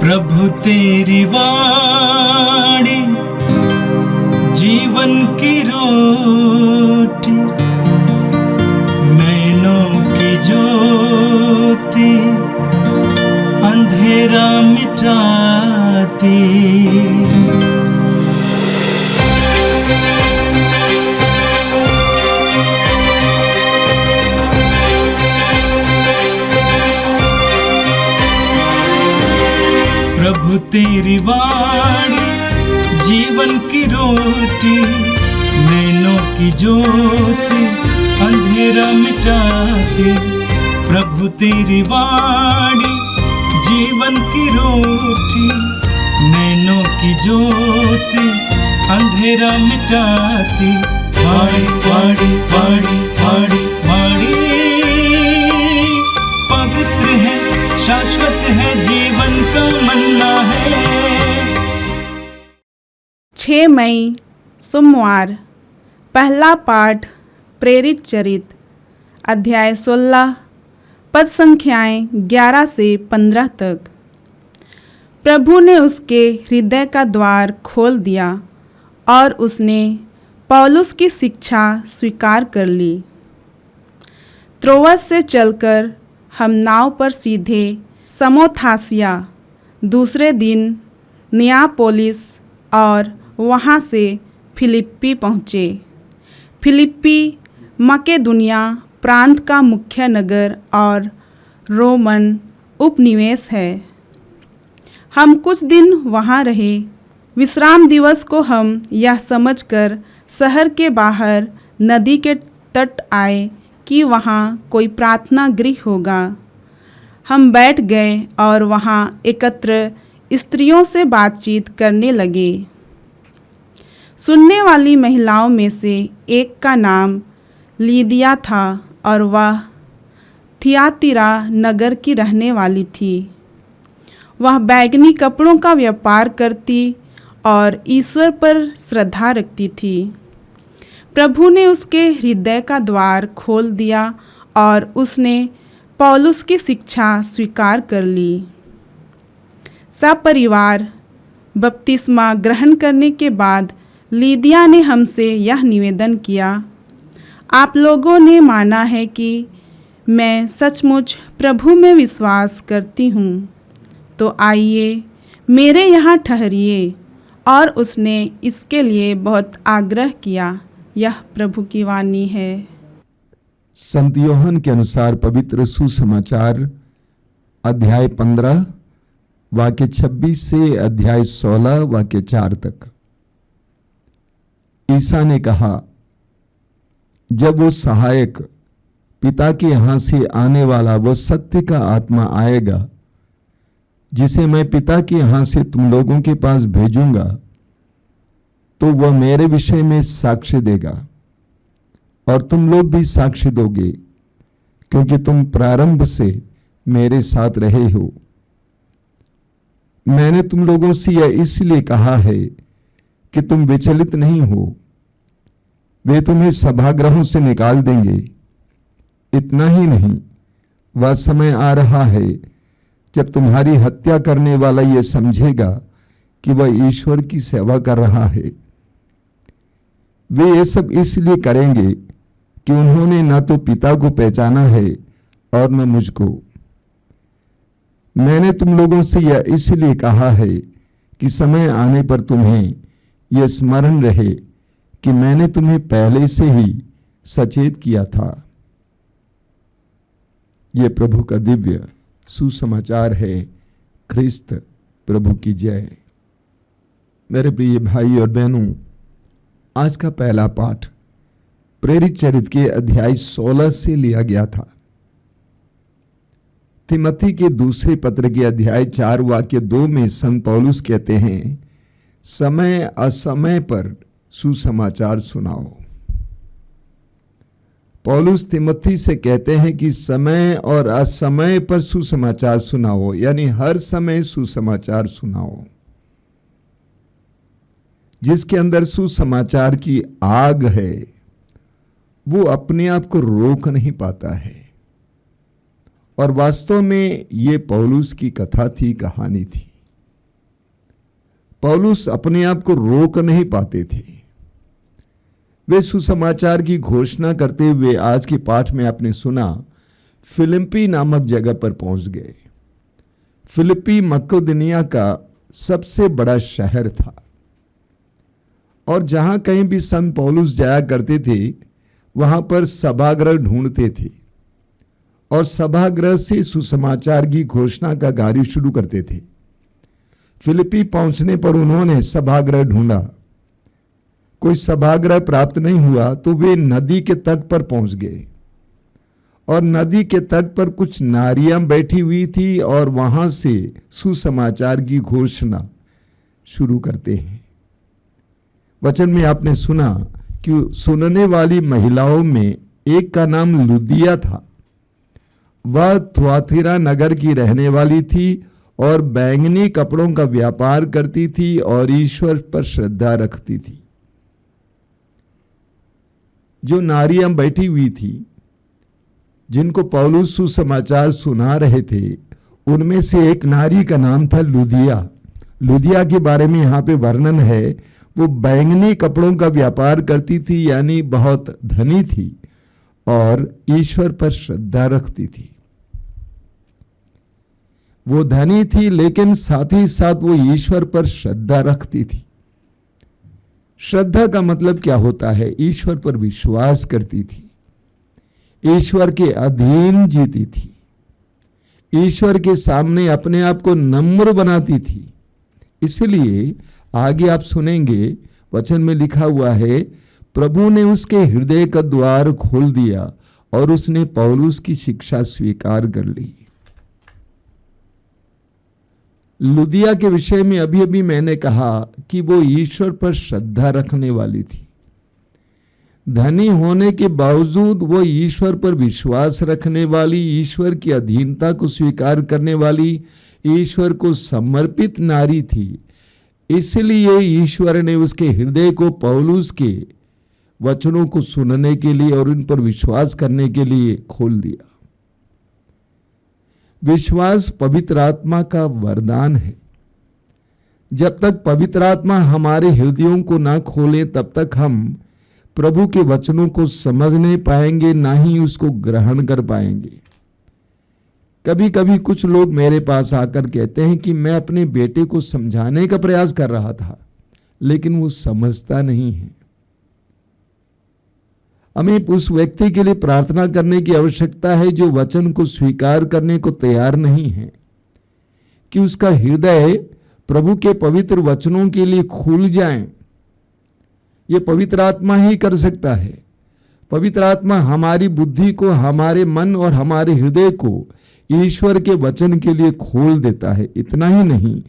प्रभु तेरी वाणी जीवन की रोटी, नैनों की ज्योति अंधेरा मिटाती। प्रभु तेरी वाणी जीवन की रोटी, नैनों की ज्योति अंधेरा मिटाती। प्रभु तेरी वाणी जीवन की रोटी, नैनों की ज्योति अंधेरा मिटाती। वाणी वाणी वाणी वाणी वाणी पवित्र है, शाश्वत है, जीवन का मन्ना है। 6 मई सोमवार। पहला पाठ प्रेरित चरित अध्याय 16 पद संख्याएं 11 से 15 तक। प्रभु ने उसके हृदय का द्वार खोल दिया और उसने पौलुस की शिक्षा स्वीकार कर ली। त्रोआस से चलकर हम नाव पर सीधे समोथासिया, दूसरे दिन नियापोलिस और वहाँ से फिलिप्पी पहुँचे। फिलिप्पी मकेदुनिया प्रांत का मुख्य नगर और रोमन उपनिवेश है। हम कुछ दिन वहाँ रहे। विश्राम दिवस को हम यह समझकर शहर के बाहर नदी के तट आए कि वहाँ कोई प्रार्थना गृह होगा। हम बैठ गए और वहाँ एकत्र स्त्रियों से बातचीत करने लगे। सुनने वाली महिलाओं में से एक का नाम लीदिया था और वह थियातिरा नगर की रहने वाली थी। वह बैंगनी कपड़ों का व्यापार करती और ईश्वर पर श्रद्धा रखती थी। प्रभु ने उसके हृदय का द्वार खोल दिया और उसने पौलुस की शिक्षा स्वीकार कर ली। सपरिवार बपतिस्मा ग्रहण करने के बाद लीदिया ने हमसे यह निवेदन किया, आप लोगों ने माना है कि मैं सचमुच प्रभु में विश्वास करती हूँ, तो आइए मेरे यहाँ ठहरिए। और उसने इसके लिए बहुत आग्रह किया। यह प्रभु की वाणी है। संत यूहन्ना के अनुसार पवित्र सुसमाचार अध्याय 15 वाक्य 26 से अध्याय 16 वाक्य 4 तक। ईसा ने कहा, जब वो सहायक पिता के यहाँ से आने वाला वो सत्य का आत्मा आएगा, जिसे मैं पिता के यहाँ से तुम लोगों के पास भेजूंगा, तो वह मेरे विषय में साक्ष्य देगा और तुम लोग भी साक्ष्य दोगे, क्योंकि तुम प्रारंभ से मेरे साथ रहे हो। मैंने तुम लोगों से यह इसलिए कहा है कि तुम विचलित नहीं हो। वे तुम्हें सभागृहों से निकाल देंगे। इतना ही नहीं, वह समय आ रहा है जब तुम्हारी हत्या करने वाला यह समझेगा कि वह ईश्वर की सेवा कर रहा है। वे ये सब इसलिए करेंगे कि उन्होंने न तो पिता को पहचाना है और न मुझको। मैंने तुम लोगों से यह इसलिए कहा है कि समय आने पर तुम्हें यह स्मरण रहे कि मैंने तुम्हें पहले से ही सचेत किया था। यह प्रभु का दिव्य सुसमाचार है। ख्रिस्त प्रभु की जय। मेरे प्रिय भाई और बहनों, आज का पहला पाठ प्रेरित चरित के अध्याय 16 से लिया गया था। तिमोथी के दूसरे पत्र के अध्याय 4 वाक्य 2 में संत पौलुस कहते हैं, समय असमय पर सुसमाचार सुनाओ। पौलुस तिमोथी से कहते हैं कि समय और असमय पर सुसमाचार सुनाओ, यानी हर समय सुसमाचार सुनाओ। जिसके अंदर सुसमाचार की आग है, वो अपने आप को रोक नहीं पाता है। और वास्तव में ये पौलुस की कथा थी, कहानी थी। पौलुस अपने आप को रोक नहीं पाते थे। वे सुसमाचार की घोषणा करते हुए आज के पाठ में आपने सुना फिलिप्पी नामक जगह पर पहुंच गए। फिलिप्पी मक्केदोनिया का सबसे बड़ा शहर था और जहां कहीं भी संत पौलुस जाया करते थे वहां पर सभागृह ढूंढते थे और सभागृह से सुसमाचार की घोषणा का कार्य शुरू करते थे। फिलिप्पी पहुंचने पर उन्होंने सभागृह ढूंढा, कोई सभागृह प्राप्त नहीं हुआ तो वे नदी के तट पर पहुंच गए और नदी के तट पर कुछ नारियां बैठी हुई थी और वहां से सुसमाचार की घोषणा शुरू करते हैं। वचन में आपने सुना कि सुनने वाली महिलाओं में एक का नाम लुदिया था। वह थुआतीरा नगर की रहने वाली थी और बैंगनी कपड़ों का व्यापार करती थी और ईश्वर पर श्रद्धा रखती थी। जो नारियां बैठी हुई थी जिनको पौलुस सुसमाचार सुना रहे थे, उनमें से एक नारी का नाम था लुदिया। लुदिया के बारे में यहाँ पे वर्णन है, वो बैंगनी कपड़ों का व्यापार करती थी, यानी बहुत धनी थी और ईश्वर पर श्रद्धा रखती थी। वो धनी थी लेकिन साथ ही साथ वो ईश्वर पर श्रद्धा रखती थी। श्रद्धा का मतलब क्या होता है? ईश्वर पर विश्वास करती थी, ईश्वर के अधीन जीती थी, ईश्वर के सामने अपने आप को नम्र बनाती थी। इसलिए आगे आप सुनेंगे वचन में लिखा हुआ है, प्रभु ने उसके हृदय का द्वार खोल दिया और उसने पौलुस की शिक्षा स्वीकार कर ली। लुदिया के विषय में अभी अभी मैंने कहा कि वो ईश्वर पर श्रद्धा रखने वाली थी। धनी होने के बावजूद वो ईश्वर पर विश्वास रखने वाली, ईश्वर की अधीनता को स्वीकार करने वाली, ईश्वर को समर्पित नारी थी। इसलिए ईश्वर ने उसके हृदय को पौलुस के वचनों को सुनने के लिए और उन पर विश्वास करने के लिए खोल दिया। विश्वास पवित्र आत्मा का वरदान है। जब तक पवित्र आत्मा हमारे हृदयों को ना खोले तब तक हम प्रभु के वचनों को समझ नहीं पाएंगे, ना ही उसको ग्रहण कर पाएंगे। कभी कभी कुछ लोग मेरे पास आकर कहते हैं कि मैं अपने बेटे को समझाने का प्रयास कर रहा था लेकिन वो समझता नहीं है। हमें उस व्यक्ति के लिए प्रार्थना करने की आवश्यकता है जो वचन को स्वीकार करने को तैयार नहीं है, कि उसका हृदय प्रभु के पवित्र वचनों के लिए खुल जाए। ये पवित्र आत्मा ही कर सकता है। पवित्र आत्मा हमारी बुद्धि को, हमारे मन और हमारे हृदय को ईश्वर के वचन के लिए खोल देता है। इतना ही नहीं,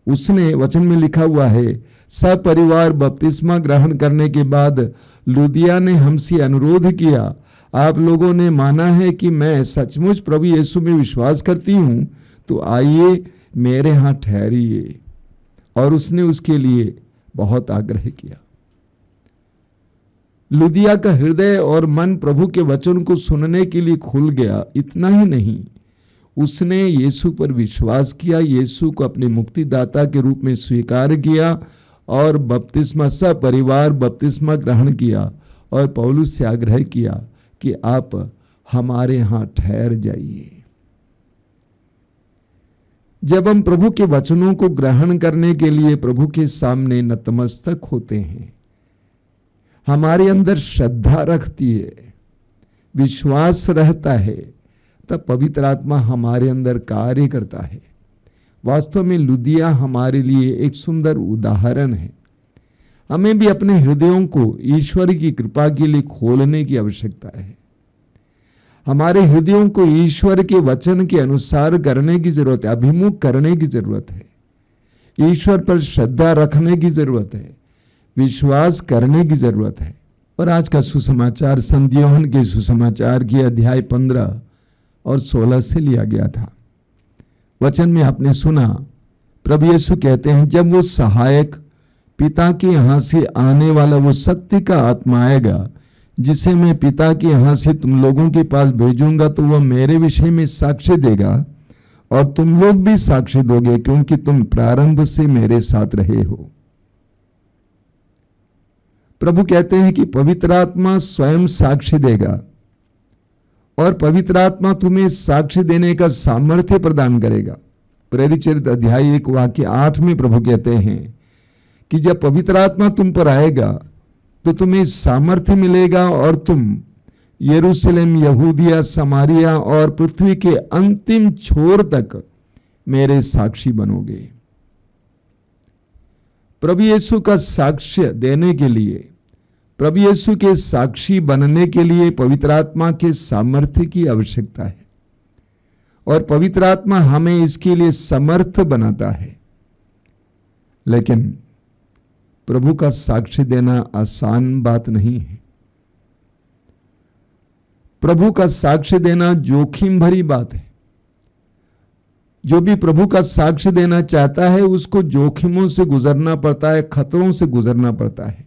उसने वचन में लिखा हुआ है, सपरिवार बपतिस्मा ग्रहण करने के बाद लुदिया ने हमसे अनुरोध किया, आप लोगों ने माना है कि मैं सचमुच प्रभु यीशु में विश्वास करती हूं, तो आइए मेरे यहाँ ठहरिए। और उसने उसके लिए बहुत आग्रह किया। लुदिया का हृदय और मन प्रभु के वचन को सुनने के लिए खुल गया। इतना ही नहीं, उसने यीशु पर विश्वास किया, यीशु को अपने मुक्तिदाता के रूप में स्वीकार किया और बपतिस्मा, सपरिवार बपतिस्मा ग्रहण किया और पौलुस से आग्रह किया कि आप हमारे यहाँ ठहर जाइए। जब हम प्रभु के वचनों को ग्रहण करने के लिए प्रभु के सामने नतमस्तक होते हैं, हमारे अंदर श्रद्धा रखती है, विश्वास रहता है, तब पवित्र आत्मा हमारे अंदर कार्य करता है। वास्तव में लुदिया हमारे लिए एक सुंदर उदाहरण है। हमें भी अपने हृदयों को ईश्वर की कृपा के लिए खोलने की आवश्यकता है। हमारे हृदयों को ईश्वर के वचन के अनुसार करने की जरूरत है, अभिमुख करने की जरूरत है, ईश्वर पर श्रद्धा रखने की जरूरत है, विश्वास करने की जरूरत है। और आज का सुसमाचार संत यूहन्ना के सुसमाचार की अध्याय 15 और 16 से लिया गया था। वचन में आपने सुना, प्रभु यीशु कहते हैं, जब वो सहायक पिता के यहाँ से आने वाला वो सत्य का आत्मा आएगा, जिसे मैं पिता के यहाँ से तुम लोगों के पास भेजूंगा, तो वह मेरे विषय में साक्ष्य देगा। और तुम लोग भी साक्षी दोगे, क्योंकि तुम प्रारंभ से मेरे साथ रहे हो। प्रभु कहते हैं कि पवित्र आत्मा स्वयं साक्षी देगा और पवित्र आत्मा तुम्हें साक्षी देने का सामर्थ्य प्रदान करेगा। प्रेरित चरित्र अध्याय 1 वाक्य 8 में प्रभु कहते हैं कि जब पवित्र आत्मा तुम पर आएगा तो तुम्हें सामर्थ्य मिलेगा और तुम यरूशलेम, यहूदिया, समारिया और पृथ्वी के अंतिम छोर तक मेरे साक्षी बनोगे। प्रभु यीशु का साक्ष्य देने के लिए, प्रभु यीशु के साक्षी बनने के लिए पवित्र आत्मा के सामर्थ्य की आवश्यकता है और पवित्र आत्मा हमें इसके लिए समर्थ बनाता है। लेकिन प्रभु का साक्ष्य देना आसान बात नहीं है। प्रभु का साक्ष्य देना जोखिम भरी बात है। जो भी प्रभु का साक्ष्य देना चाहता है उसको जोखिमों से गुजरना पड़ता है, खतरों से गुजरना पड़ता है।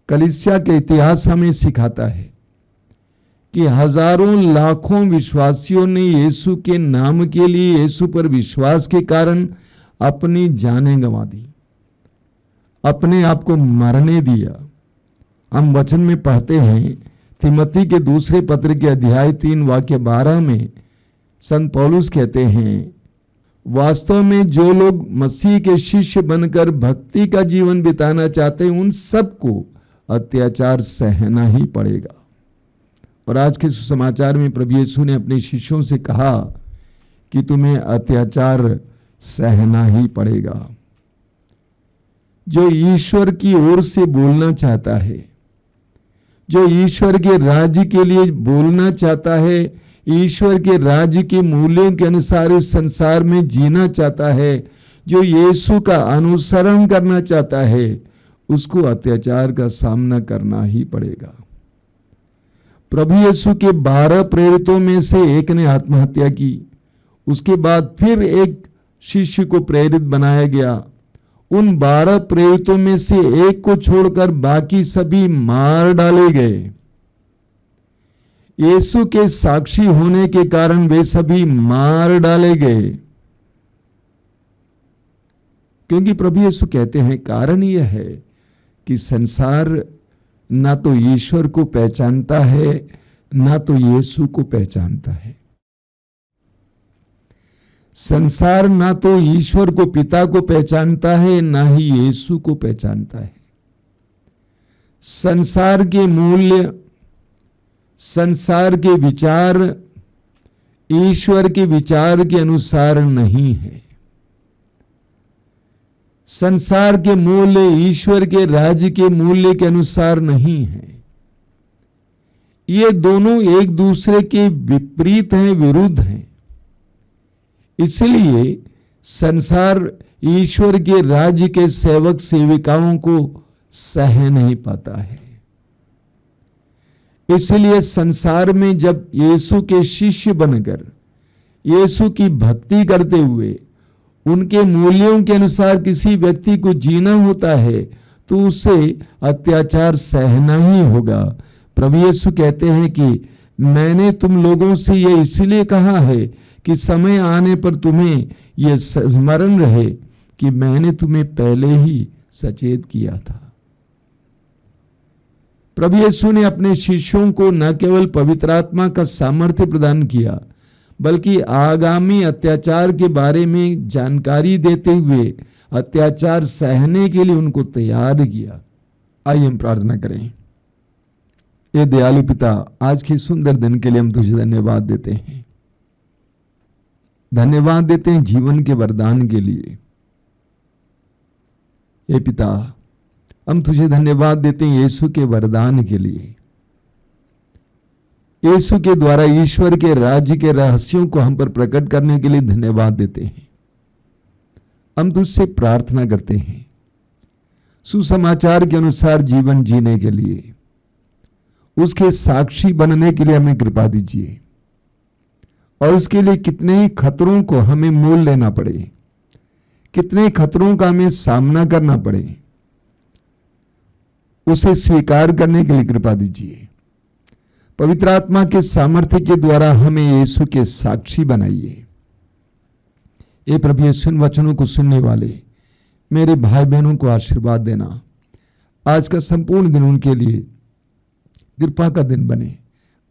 कलीसिया के इतिहास हमें सिखाता है कि हजारों लाखों विश्वासियों ने यीशु के नाम के लिए, यीशु पर विश्वास के कारण अपनी जानें गंवा दी, अपने आप को मरने दिया। हम वचन में पढ़ते हैं तिमोथी के दूसरे पत्र के अध्याय 3 वाक्य 12 में संत पौलुस कहते हैं, वास्तव में जो लोग मसीह के शिष्य बनकर भक्ति का जीवन बिताना चाहते हैं उन सबको अत्याचार सहना ही पड़ेगा। और आज के सुसमाचार में प्रभु यीशु ने अपने शिष्यों से कहा कि तुम्हें अत्याचार सहना ही पड़ेगा। जो ईश्वर की ओर से बोलना चाहता है, जो ईश्वर के राज्य के लिए बोलना चाहता है, ईश्वर के राज्य के मूल्यों के अनुसार इस संसार में जीना चाहता है, जो यीशु का अनुसरण करना चाहता है, उसको अत्याचार का सामना करना ही पड़ेगा। प्रभु यीशु के 12 प्रेरितों में से एक ने आत्महत्या की। उसके बाद फिर एक शिष्य को प्रेरित बनाया गया। उन 12 प्रेरितों में से एक को छोड़कर बाकी सभी मार डाले गए। यीशु के साक्षी होने के कारण वे सभी मार डाले गए, क्योंकि प्रभु यीशु कहते हैं कारण यह है कि संसार ना तो ईश्वर को पहचानता है, ना तो यीशु को पहचानता है। संसार ना तो ईश्वर को, पिता को पहचानता है, ना ही यीशु को पहचानता है। संसार के मूल्य, संसार के विचार ईश्वर के विचार के अनुसार नहीं है। संसार के मूल्य ईश्वर के राज्य के मूल्य के अनुसार नहीं है। ये दोनों एक दूसरे के विपरीत हैं, विरुद्ध हैं। इसलिए संसार ईश्वर के राज्य के सेवक सेविकाओं को सह नहीं पाता है। इसलिए संसार में जब यीशु के शिष्य बनकर यीशु की भक्ति करते हुए उनके मूल्यों के अनुसार किसी व्यक्ति को जीना होता है तो उसे अत्याचार सहना ही होगा। प्रभु यीशु कहते हैं कि मैंने तुम लोगों से ये इसलिए कहा है कि समय आने पर तुम्हें यह स्मरण रहे कि मैंने तुम्हें पहले ही सचेत किया था। प्रभु यीशु ने अपने शिष्यों को न केवल पवित्र आत्मा का सामर्थ्य प्रदान किया बल्कि आगामी अत्याचार के बारे में जानकारी देते हुए अत्याचार सहने के लिए उनको तैयार किया। आइए हम प्रार्थना करें। ये दयालु पिता, आज के सुंदर दिन के लिए हम तुझे धन्यवाद देते हैं। धन्यवाद देते हैं जीवन के वरदान के लिए। हे पिता, हम तुझे धन्यवाद देते हैं यीशु के वरदान के लिए। यीशु के द्वारा ईश्वर के राज्य के रहस्यों को हम पर प्रकट करने के लिए धन्यवाद देते हैं। हम तुझसे प्रार्थना करते हैं सुसमाचार के अनुसार जीवन जीने के लिए, उसके साक्षी बनने के लिए हमें कृपा दीजिए। और उसके लिए कितने ही खतरों को हमें मोल लेना पड़े, कितने खतरों का हमें सामना करना पड़े, उसे स्वीकार करने के लिए कृपा दीजिए। पवित्र आत्मा के सामर्थ्य के द्वारा हमें यीशु के साक्षी बनाइए हे प्रभु यीशु इन वचनों को सुनने वाले मेरे भाई बहनों को आशीर्वाद देना। आज का संपूर्ण दिन उनके लिए कृपा का दिन बने,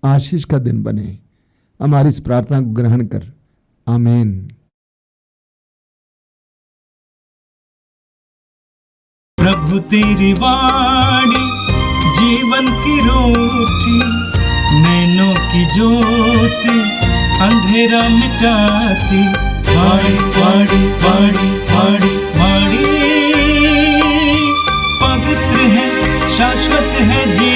आशीष का दिन बने। हमारी इस प्रार्थना को ग्रहण कर, आमीन। प्रभु तेरी वाणी जीवन की रोटी, नैनों की ज्योति अंधेरा मिटाती। वाणी वाणी वाणी वाणी वाणी पवित्र है, शाश्वत है जी